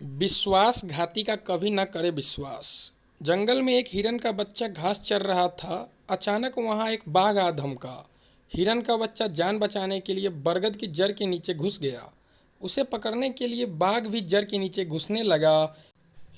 विश्वासघाती का कभी न करे विश्वास। जंगल में एक हिरन का बच्चा घास चर रहा था। अचानक वहां एक बाघ आ धमका। हिरन का बच्चा जान बचाने के लिए बरगद की जड़ के नीचे घुस गया। उसे पकड़ने के लिए बाघ भी जड़ के नीचे घुसने लगा।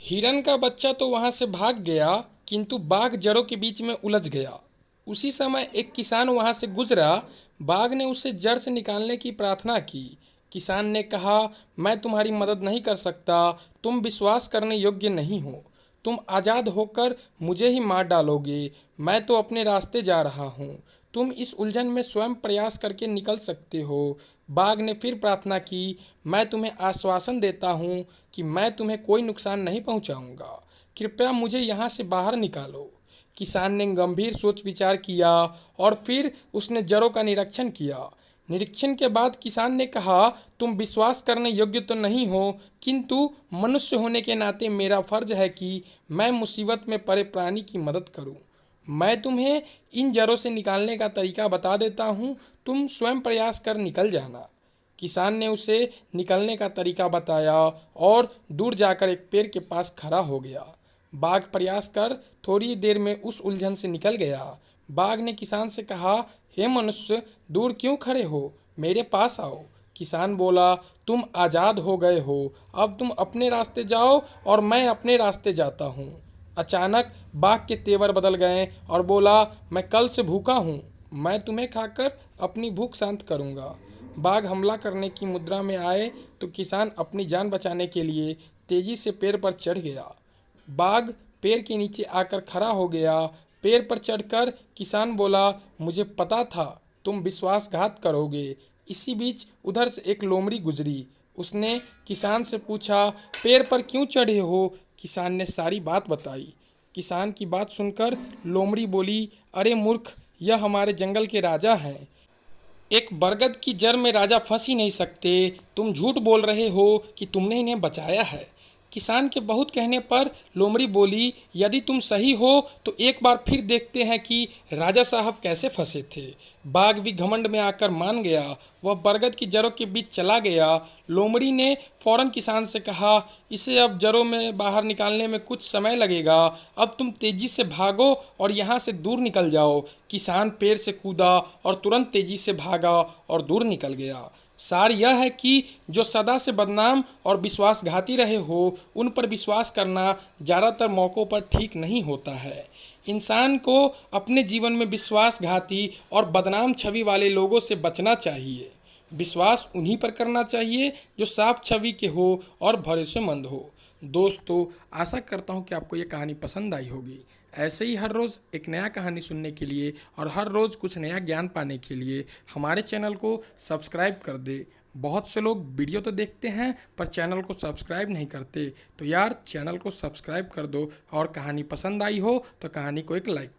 हिरन का बच्चा तो वहां से भाग गया, किंतु बाघ जड़ों के बीच में उलझ गया। उसी समय एक किसान वहां से गुजरा। बाघ ने उसे जड़ से निकालने की प्रार्थना की। किसान ने कहा, मैं तुम्हारी मदद नहीं कर सकता। तुम विश्वास करने योग्य नहीं हो। तुम आज़ाद होकर मुझे ही मार डालोगे। मैं तो अपने रास्ते जा रहा हूँ। तुम इस उलझन में स्वयं प्रयास करके निकल सकते हो। बाघ ने फिर प्रार्थना की, मैं तुम्हें आश्वासन देता हूँ कि मैं तुम्हें कोई नुकसान नहीं पहुँचाऊँगा। कृपया मुझे यहाँ से बाहर निकालो। किसान ने गंभीर सोच विचार किया और फिर उसने जड़ों का निरीक्षण किया। निरीक्षण के बाद किसान ने कहा, तुम विश्वास करने योग्य तो नहीं हो, किंतु मनुष्य होने के नाते मेरा फर्ज है कि मैं मुसीबत में पड़े प्राणी की मदद करूं। मैं तुम्हें इन जड़ों से निकालने का तरीका बता देता हूं, तुम स्वयं प्रयास कर निकल जाना। किसान ने उसे निकलने का तरीका बताया और दूर जाकर एक पेड़ के पास खड़ा हो गया। बाघ प्रयास कर थोड़ी देर में उस उलझन से निकल गया। बाघ ने किसान से कहा, हे मनुष्य, दूर क्यों खड़े हो, मेरे पास आओ। किसान बोला, तुम आज़ाद हो गए हो। अब तुम अपने रास्ते जाओ और मैं अपने रास्ते जाता हूँ। अचानक बाघ के तेवर बदल गए और बोला, मैं कल से भूखा हूँ। मैं तुम्हें खाकर अपनी भूख शांत करूँगा। बाघ हमला करने की मुद्रा में आए तो किसान अपनी जान बचाने के लिए तेजी से पेड़ पर चढ़ गया। बाघ पेड़ के नीचे आकर खड़ा हो गया। पेड़ पर चढ़कर किसान बोला, मुझे पता था तुम विश्वासघात करोगे। इसी बीच उधर से एक लोमड़ी गुजरी। उसने किसान से पूछा, पेड़ पर क्यों चढ़े हो? किसान ने सारी बात बताई। किसान की बात सुनकर लोमड़ी बोली, अरे मूर्ख, यह हमारे जंगल के राजा हैं। एक बरगद की जड़ में राजा फंस ही नहीं सकते। तुम झूठ बोल रहे हो कि तुमने इन्हें बचाया है। किसान के बहुत कहने पर लोमड़ी बोली, यदि तुम सही हो तो एक बार फिर देखते हैं कि राजा साहब कैसे फंसे थे। बाघ भी घमंड में आकर मान गया। वह बरगद की जड़ों के बीच चला गया। लोमड़ी ने फौरन किसान से कहा, इसे अब जड़ों में बाहर निकालने में कुछ समय लगेगा। अब तुम तेजी से भागो और यहाँ से दूर निकल जाओ। किसान पेड़ से कूदा और तुरंत तेजी से भागा और दूर निकल गया। सार यह है कि जो सदा से बदनाम और विश्वासघाती रहे हो, उन पर विश्वास करना ज़्यादातर मौक़ों पर ठीक नहीं होता है। इंसान को अपने जीवन में विश्वासघाती और बदनाम छवि वाले लोगों से बचना चाहिए। विश्वास उन्हीं पर करना चाहिए जो साफ छवि के हो और भरोसेमंद हो। दोस्तों, आशा करता हूँ कि आपको ये कहानी पसंद आई होगी। ऐसे ही हर रोज़ एक नया कहानी सुनने के लिए और हर रोज़ कुछ नया ज्ञान पाने के लिए हमारे चैनल को सब्सक्राइब कर दे। बहुत से लोग वीडियो तो देखते हैं पर चैनल को सब्सक्राइब नहीं करते, तो यार चैनल को सब्सक्राइब कर दो और कहानी पसंद आई हो तो कहानी को एक लाइक कर